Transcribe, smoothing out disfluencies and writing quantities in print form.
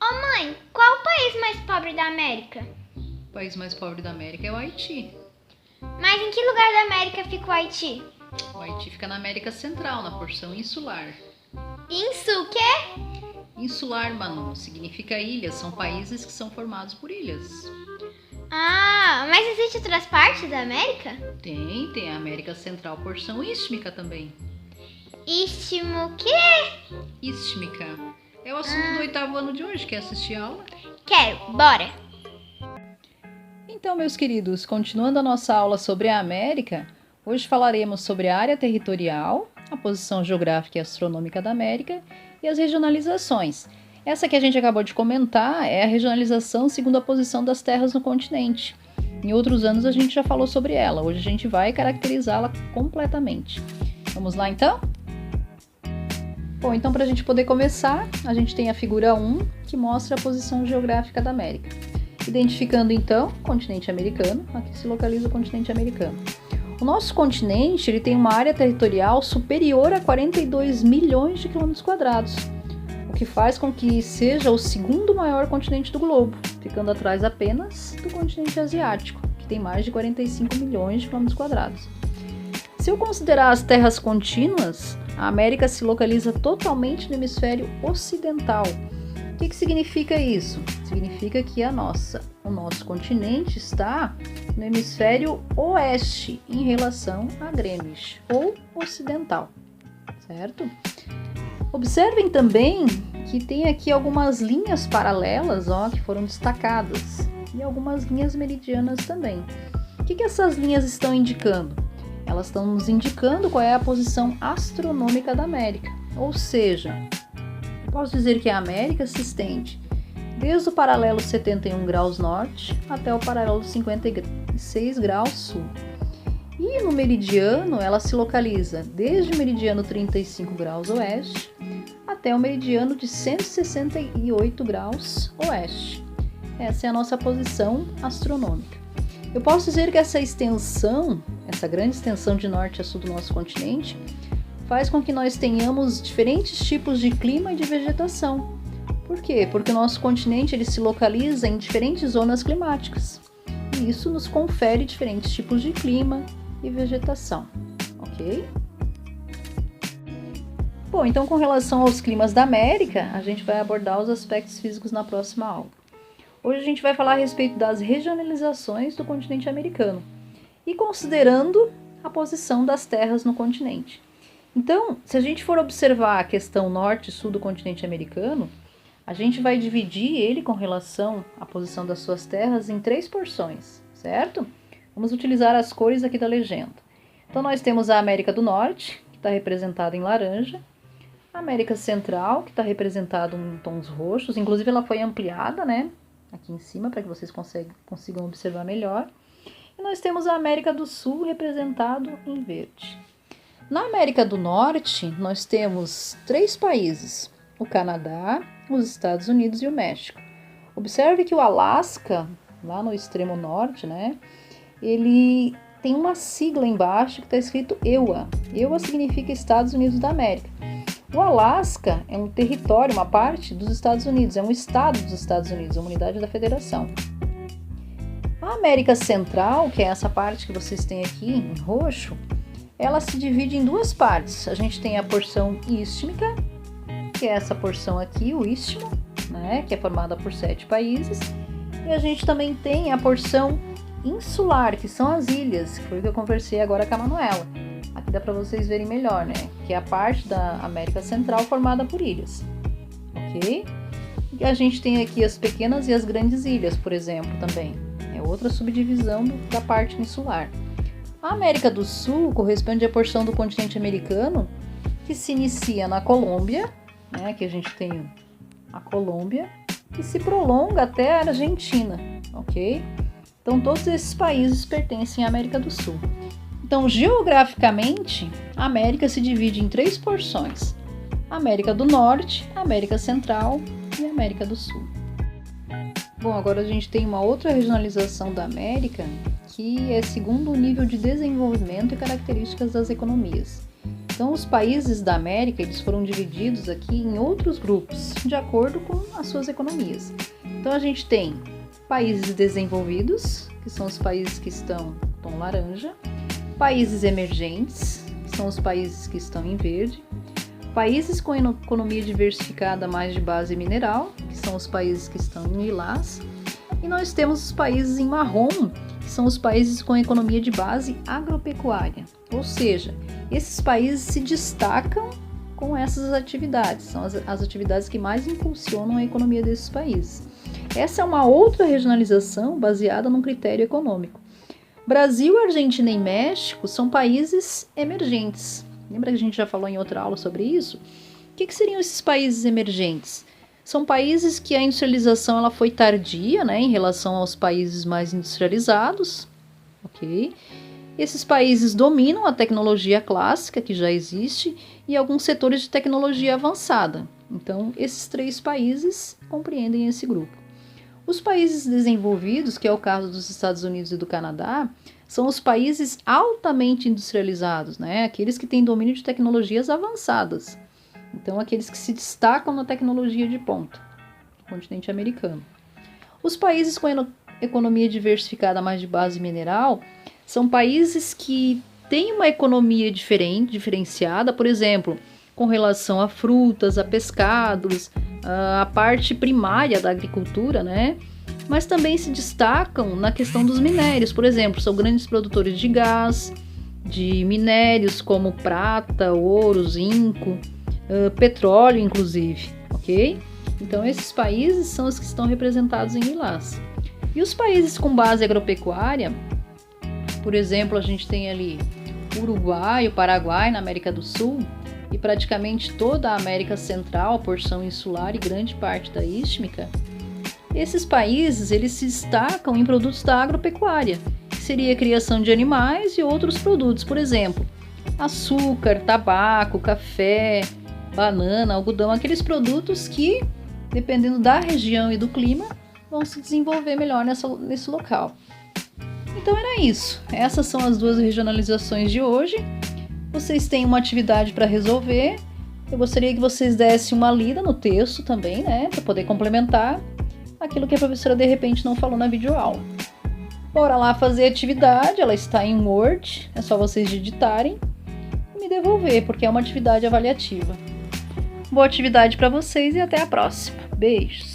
Ô mãe, qual o país mais pobre da América? O país mais pobre da América é o Haiti. Mas em que lugar da América fica o Haiti? O Haiti fica na América Central, na porção insular. Isso o quê? Insular, Manu, significa ilhas, são países que são formados por ilhas. Ah, mas existe outras partes da América? Tem a América Central, porção istmica também. Istmo o quê? Istmica. É o assunto do 8º ano de hoje, quer assistir a aula? Quero, bora! Então, meus queridos, continuando a nossa aula sobre a América, hoje falaremos sobre a área territorial, a posição geográfica e astronômica da América e as regionalizações. Essa que a gente acabou de comentar é a regionalização segundo a posição das terras no continente. Em outros anos a gente já falou sobre ela, hoje a gente vai caracterizá-la completamente. Vamos lá então? Bom, então para a gente poder começar, a gente tem a figura 1, que mostra a posição geográfica da América. Identificando então o continente americano, aqui se localiza o continente americano. O nosso continente ele tem uma área territorial superior a 42 milhões de quilômetros quadrados, o que faz com que seja o segundo maior continente do globo, ficando atrás apenas do continente asiático, que tem mais de 45 milhões de quilômetros quadrados. Se eu considerar as terras contínuas, a América se localiza totalmente no hemisfério ocidental. O que significa isso? Significa que o nosso continente está no hemisfério oeste em relação a Greenwich, ou ocidental, certo? Observem também que tem aqui algumas linhas paralelas, que foram destacadas, e algumas linhas meridianas também. O que essas linhas estão indicando? Elas estão nos indicando qual é a posição astronômica da América, ou seja, posso dizer que a América se estende desde o paralelo 71 graus norte até o paralelo 56 graus sul. E no meridiano, ela se localiza desde o meridiano 35 graus oeste até o meridiano de 168 graus oeste. Essa é a nossa posição astronômica. Eu posso dizer que essa extensão, essa grande extensão de norte a sul do nosso continente, faz com que nós tenhamos diferentes tipos de clima e de vegetação. Por quê? Porque o nosso continente ele se localiza em diferentes zonas climáticas. E isso nos confere diferentes tipos de clima e vegetação, ok? Bom, então com relação aos climas da América, a gente vai abordar os aspectos físicos na próxima aula. Hoje a gente vai falar a respeito das regionalizações do continente americano e considerando a posição das terras no continente. Então, se a gente for observar a questão norte e sul do continente americano, a gente vai dividir ele com relação à posição das suas terras em 3 porções, certo? Vamos utilizar as cores aqui da legenda. Então, nós temos a América do Norte, que está representada em laranja, a América Central, que está representada em tons roxos, inclusive ela foi ampliada, né? Aqui em cima, para que vocês consigam observar melhor. E nós temos a América do Sul, representado em verde. Na América do Norte, nós temos 3 países, o Canadá, os Estados Unidos e o México. Observe que o Alasca, lá no extremo norte, né, ele tem uma sigla embaixo que está escrito EUA. EUA significa Estados Unidos da América. O Alasca é um território, uma parte dos Estados Unidos, é um estado dos Estados Unidos, uma unidade da federação. A América Central, que é essa parte que vocês têm aqui em roxo, ela se divide em 2 partes. A gente tem a porção istmica, que é essa porção aqui, o istmo, né, que é formada por 7 países. E a gente também tem a porção insular, que são as ilhas, que foi o que eu conversei agora com a Manuela. Aqui dá para vocês verem melhor, né, que é a parte da América Central formada por ilhas, ok? E a gente tem aqui as pequenas e as grandes ilhas, por exemplo, também. É outra subdivisão da parte insular. A América do Sul corresponde à porção do continente americano que se inicia na Colômbia, né, que a gente tem a Colômbia, e se prolonga até a Argentina, ok? Então, todos esses países pertencem à América do Sul. Então, geograficamente, a América se divide em 3 porções: América do Norte, América Central e América do Sul. Bom, agora a gente tem uma outra regionalização da América, que é segundo o nível de desenvolvimento e características das economias. Então, os países da América eles foram divididos aqui em outros grupos, de acordo com as suas economias. Então, a gente tem países desenvolvidos, que são os países que estão em tom laranja, países emergentes, que são os países que estão em verde, países com economia diversificada mais de base mineral, que são os países que estão em lilás, e nós temos os países em marrom, que são os países com economia de base agropecuária, ou seja, esses países se destacam com essas atividades, são as atividades que mais impulsionam a economia desses países. Essa é uma outra regionalização baseada num critério econômico. Brasil, Argentina e México são países emergentes. Lembra que a gente já falou em outra aula sobre isso? O que seriam esses países emergentes? São países que a industrialização ela foi tardia, né, em relação aos países mais industrializados. Ok? Esses países dominam a tecnologia clássica, que já existe, e alguns setores de tecnologia avançada. Então, esses 3 países compreendem esse grupo. Os países desenvolvidos, que é o caso dos Estados Unidos e do Canadá, são os países altamente industrializados, né? Aqueles que têm domínio de tecnologias avançadas. Então, aqueles que se destacam na tecnologia de ponta, no continente americano. Os países com economia diversificada mais de base mineral são países que têm uma economia diferenciada, por exemplo, com relação a frutas, a pescados, a parte primária da agricultura, né? Mas também se destacam na questão dos minérios, por exemplo, são grandes produtores de gás, de minérios como prata, ouro, zinco, petróleo inclusive, ok? Então esses países são os que estão representados em lilás. E os países com base agropecuária, por exemplo, a gente tem ali o Uruguai, o Paraguai na América do Sul e praticamente toda a América Central, a porção insular e grande parte da Istmica. Esses países eles se destacam em produtos da agropecuária, que seria a criação de animais e outros produtos, por exemplo, açúcar, tabaco, café, banana, algodão, aqueles produtos que, dependendo da região e do clima, vão se desenvolver melhor nesse local. Então era isso. Essas são as 2 regionalizações de hoje. Vocês têm uma atividade para resolver. Eu gostaria que vocês dessem uma lida no texto também, né, para poder complementar aquilo que a professora de repente não falou na videoaula. Bora lá fazer a atividade, ela está em Word, é só vocês digitarem e me devolver, porque é uma atividade avaliativa. Boa atividade para vocês e até a próxima. Beijos!